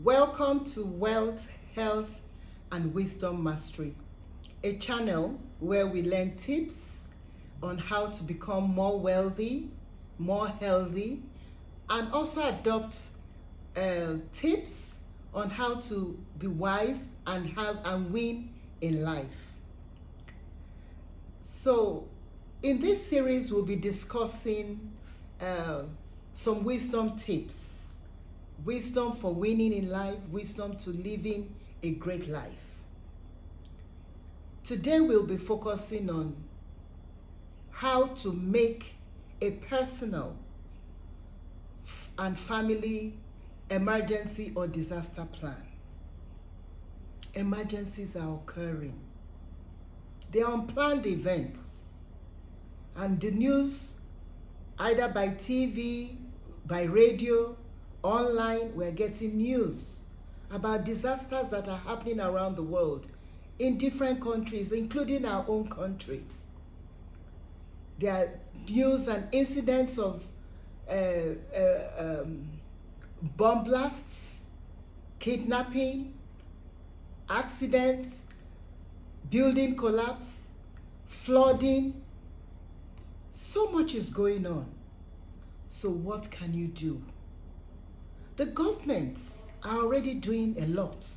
Welcome to Wealth, Health, and Wisdom Mastery, a channel where we learn tips on how to become more wealthy, more healthy, and also adopt tips on how to be wise and win in life. So, in this series, we'll be discussing some wisdom tips. Wisdom for winning in life, wisdom to living a great life. Today we'll be focusing on how to make a personal and family emergency or disaster plan. Emergencies are occurring. They are unplanned events, and the news, either by TV, by radio, online, we're getting news about disasters that are happening around the world in different countries, including our own country. There are news and incidents of bomb blasts, kidnapping, accidents, building collapse, flooding. So much is going on. So what can you do? The governments are already doing a lot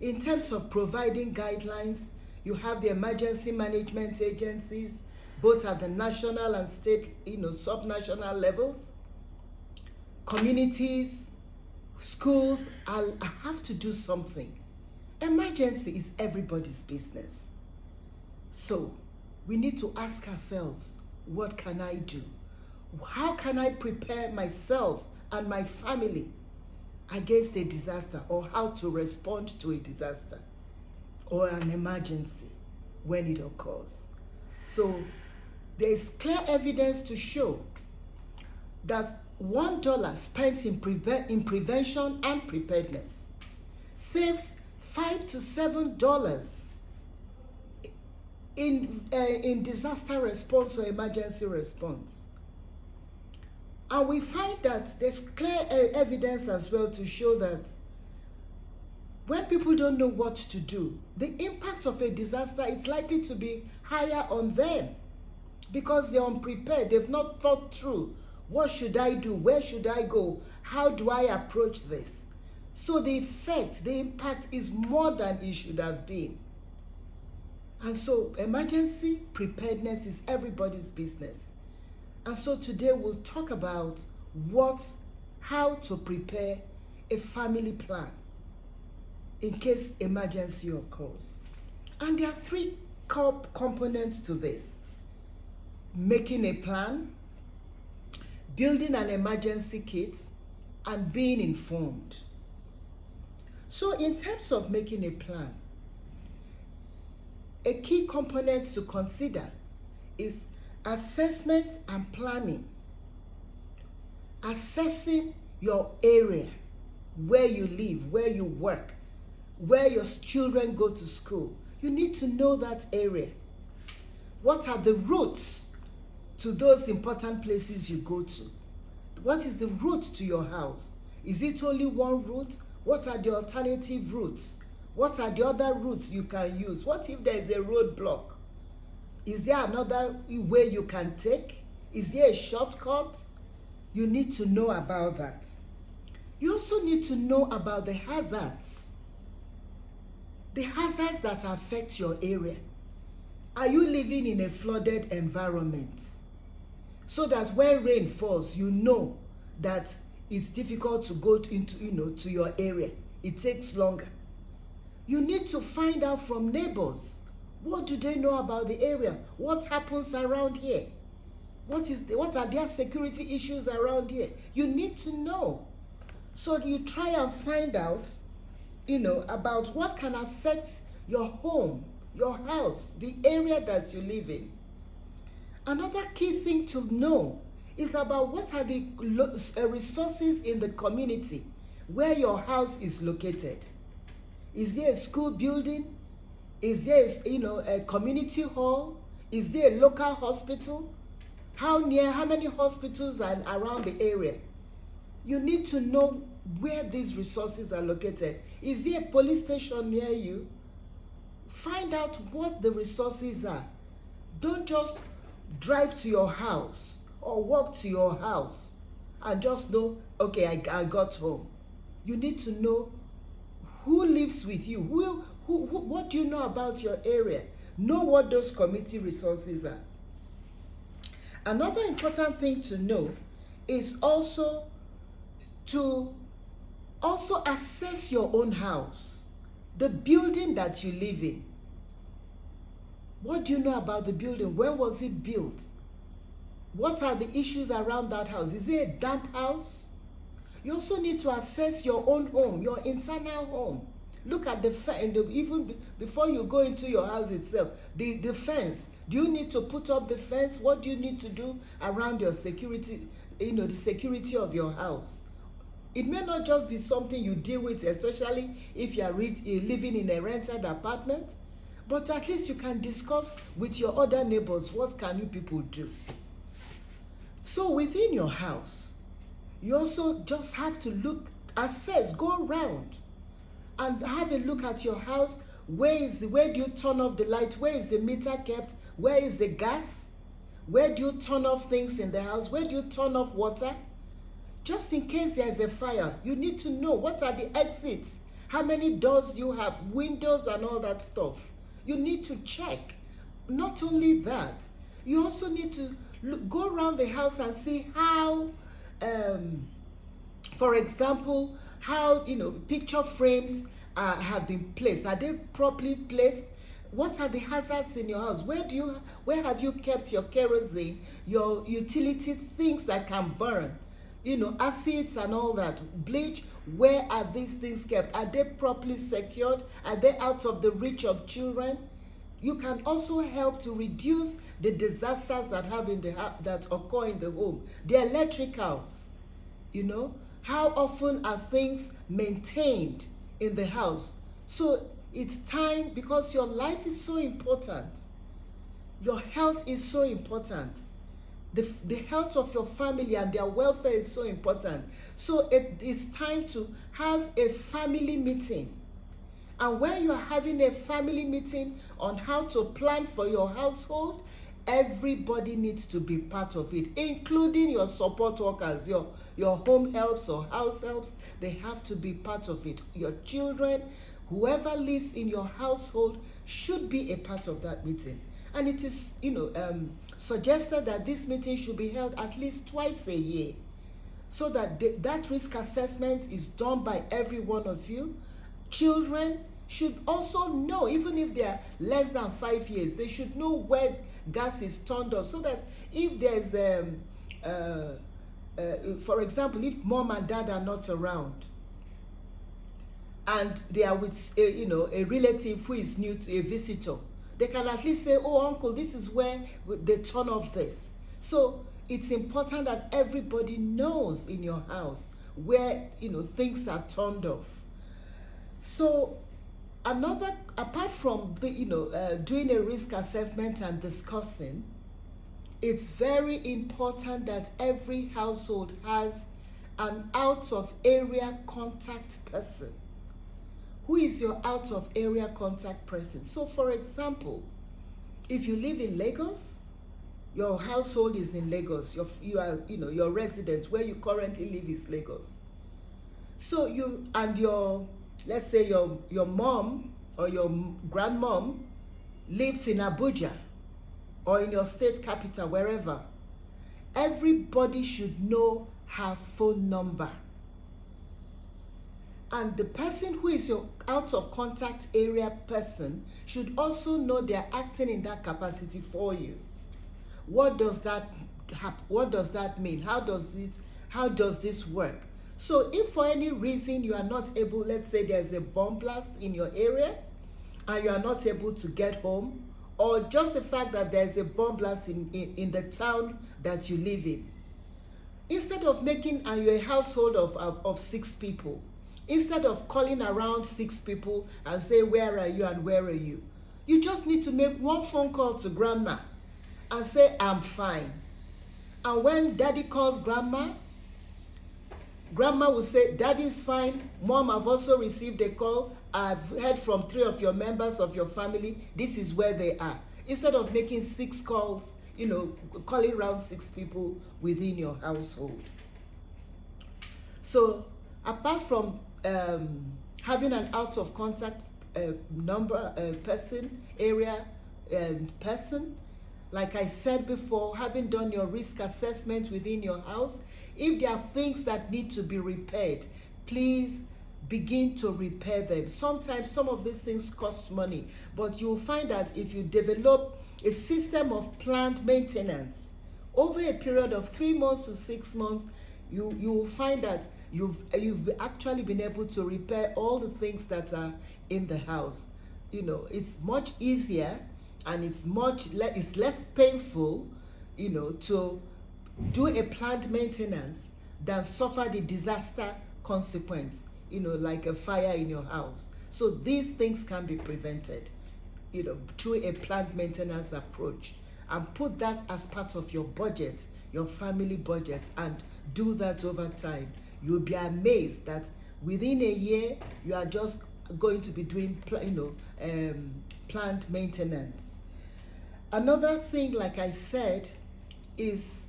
in terms of providing guidelines. You have the emergency management agencies, both at the national and state, subnational levels. Communities, schools have to do something. Emergency is everybody's business. So we need to ask ourselves, what can I do? How can I prepare myself and my family against a disaster, or how to respond to a disaster or an emergency when it occurs? So there is clear evidence to show that $1 spent in prevention and preparedness saves $5 to $7 in disaster response or emergency response. And we find that there's clear evidence as well to show that when people don't know what to do, the impact of a disaster is likely to be higher on them because they're unprepared. They've not thought through, what should I do? Where should I go? How do I approach this? So the effect, the impact is more than it should have been. And so emergency preparedness is everybody's business. And so today we'll talk about how to prepare a family plan in case emergency occurs. And there are three core components to this: making a plan, building an emergency kit, and being informed. So in terms of making a plan, a key component to consider is assessment and planning. Assessing your area, where you live, where you work, where your children go to school. You need to know that area. What are the routes to those important places you go to? What is the route to your house? Is it only one route? What are the alternative routes? What are the other routes you can use? What if there is a roadblock? Is there another way you can take? Is there a shortcut? You need to know about that. You also need to know about the hazards. The hazards that affect your area. Are you living in a flooded environment? So that when rain falls, you know that it's difficult to go into, to your area. It takes longer. You need to find out from neighbors. What do they know about the area? What happens around here? What are their security issues around here? You need to know. So you try and find out, about what can affect your home, your house, the area that you live in. Another key thing to know is about what are the resources in the community where your house is located. Is there a school building? Is there, a community hall? Is there a local hospital? How many hospitals are around the area? You need to know where these resources are located. Is there a police station near you? Find out what the resources are. Don't just drive to your house or walk to your house and just know, okay, I got home. You need to know who lives with you, what do you know about your area. Know what those community resources are. Another important thing to know is also to assess your own house, the building that you live in. What do you know about the building? When was it built? What are the issues around that house? Is it a damp house? You also need to assess your own home, your internal home. Look at the fence, even before you go into your house itself, the fence. Do you need to put up the fence? What do you need to do around your security, the security of your house? It may not just be something you deal with, especially if you are living in a rented apartment, but at least you can discuss with your other neighbors, what can you people do? So within your house, you also just have to look, assess, go around and have a look at your house. Where do you turn off the light? Where is the meter kept? Where is the gas? Where do you turn off things in the house? Where do you turn off water? Just in case there's a fire, you need to know what are the exits, how many doors you have, windows and all that stuff. You need to check. Not only that, you also need to go around the house and see how, for example, how picture frames have been placed. Are they properly placed? What are the hazards in your house? Where have you kept your kerosene, your utility things that can burn? Acids and all that, bleach. Where are these things kept? Are they properly secured? Are they out of the reach of children? You can also help to reduce the disasters that occur in the home. The electricals, how often are things maintained in the house? So it's time, because your life is so important. Your health is so important. The health of your family and their welfare is so important. So it's time to have a family meeting. And when you are having a family meeting on how to plan for your household, everybody needs to be part of it, including your support workers, your home helps or house helps. They have to be part of it. Your children, whoever lives in your household should be a part of that meeting. And it is, suggested that this meeting should be held at least twice a year, so that that risk assessment is done by every one of you. Children should also know, even if they are less than 5 years, they should know where gas is turned off, so that if there's, for example, if mom and dad are not around, and they are with a relative who is new to a visitor, they can at least say, oh, uncle, this is where they turn off this. So it's important that everybody knows in your house where things are turned off. So apart from doing a risk assessment and discussing, it's very important that every household has an out of area contact person. Who is your out of area contact person? So for example, if you live in Lagos, your household is in Lagos, your residence where you currently live is Lagos. So let's say your mom or your grandmom lives in Abuja or in your state capital, wherever. Everybody should know her phone number. And the person who is your out of contact area person should also know they're acting in that capacity for you. What does that mean? How does this work? So if for any reason you are not able, let's say there's a bomb blast in your area and you are not able to get home, or just the fact that there's a bomb blast in the town that you live in, instead of making your household of 6 people, instead of calling around 6 people and say, where are you and where are you? You just need to make one phone call to grandma and say, I'm fine. And when daddy calls grandma, Grandma will say, Daddy's fine. Mom, I've also received a call. I've heard from 3 of your members of your family. This is where they are. Instead of making 6 calls, calling around 6 people within your household. So apart from having an out of contact person, like I said before, having done your risk assessment within your house, if there are things that need to be repaired, please begin to repair them. Sometimes some of these things cost money, but you'll find that if you develop a system of planned maintenance over a period of 3 months to 6 months, you will find that you've actually been able to repair all the things that are in the house. It's much easier and it's less painful, to do a planned maintenance than suffer the disaster consequence, like a fire in your house. So these things can be prevented, through a planned maintenance approach, and put that as part of your budget, your family budget, and do that over time. You'll be amazed that within a year you are just going to be doing planned maintenance. Another thing, like I said, is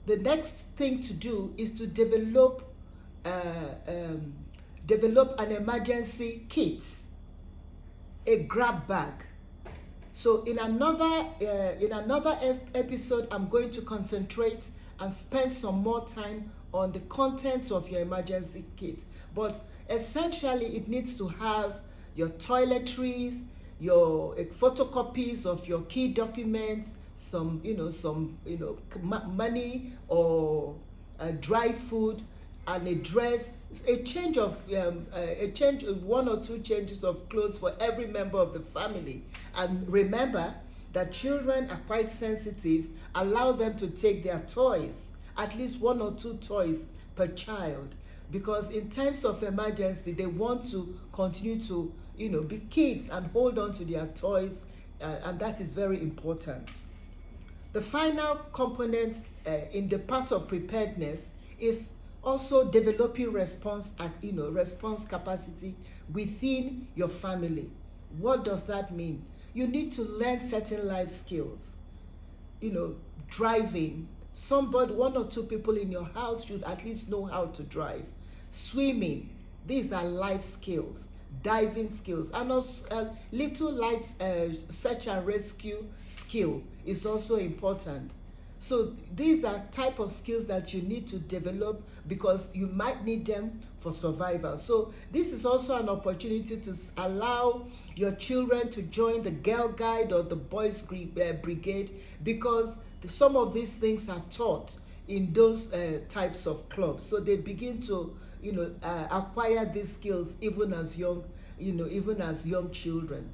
the next thing to do is to develop an emergency kit, a grab bag. So in another episode, I'm going to concentrate and spend some more time on the contents of your emergency kit. But essentially, it needs to have your toiletries, your photocopies of your key documents, some money or dry food, and a dress, one or two changes of clothes for every member of the family. And remember that children are quite sensitive. Allow them to take their toys, at least 1 or 2 toys per child, because in times of emergency they want to continue to be kids and hold on to their toys, and that is very important. The final component in the part of preparedness is also developing response capacity within your family. What does that mean? You need to learn certain life skills. Driving. 1 or 2 people in your house should at least know how to drive. Swimming. These are life skills. Diving skills, and also little light search and rescue skill is also important. So these are type of skills that you need to develop because you might need them for survival. So this is also an opportunity to allow your children to join the Girl Guide or the Boys Brigade, because some of these things are taught in those types of clubs. So they begin to acquire these skills even as young children.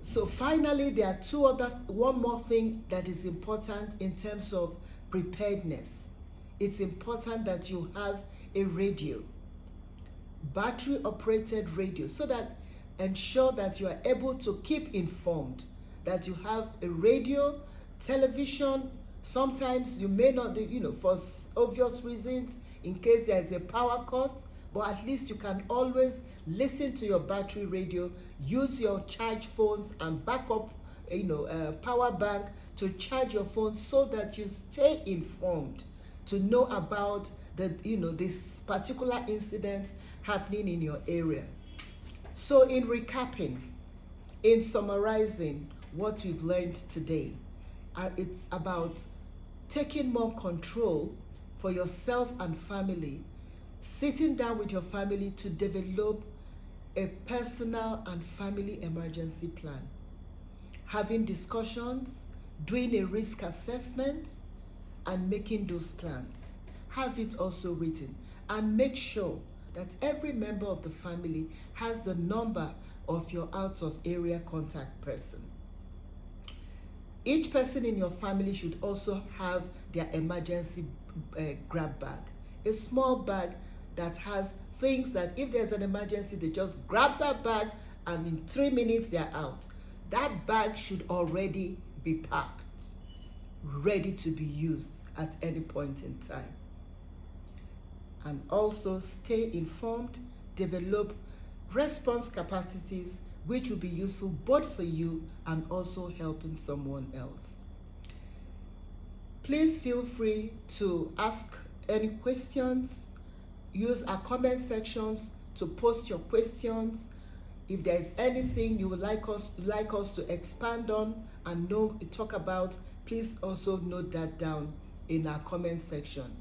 So finally, there are one more thing that is important in terms of preparedness. It's important that you have a radio, battery operated radio, so that ensure that you are able to keep informed, that you have a radio, television. Sometimes you may not, for obvious reasons, in case there is a power cut, but at least you can always listen to your battery radio, use your charge phones and backup power bank to charge your phone, so that you stay informed to know about this particular incident happening in your area. So in recapping, in summarizing what we've learned today, it's about taking more control for yourself and family, sitting down with your family to develop a personal and family emergency plan, having discussions, doing a risk assessment, and making those plans. Have it also written, and make sure that every member of the family has the number of your out of area contact person. Each person in your family should also have their emergency grab bag, a small bag that has things that if there's an emergency, they just grab that bag and in 3 minutes they're out. That bag should already be packed, ready to be used at any point in time. and also stay informed, develop response capacities which will be useful both for you and also helping someone else. Please feel free to ask any questions. Use our comment sections to post your questions. If there's anything you would like us to expand on and talk about, please also note that down in our comment section.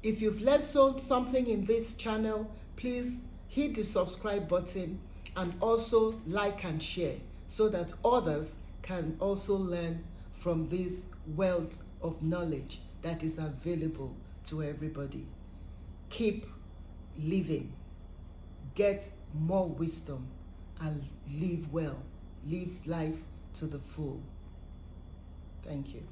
If you've learned something in this channel, please hit the subscribe button and also like and share so that others can also learn from this wealth of knowledge that is available to everybody. Keep living, get more wisdom, and live well. Live life to the full. Thank you.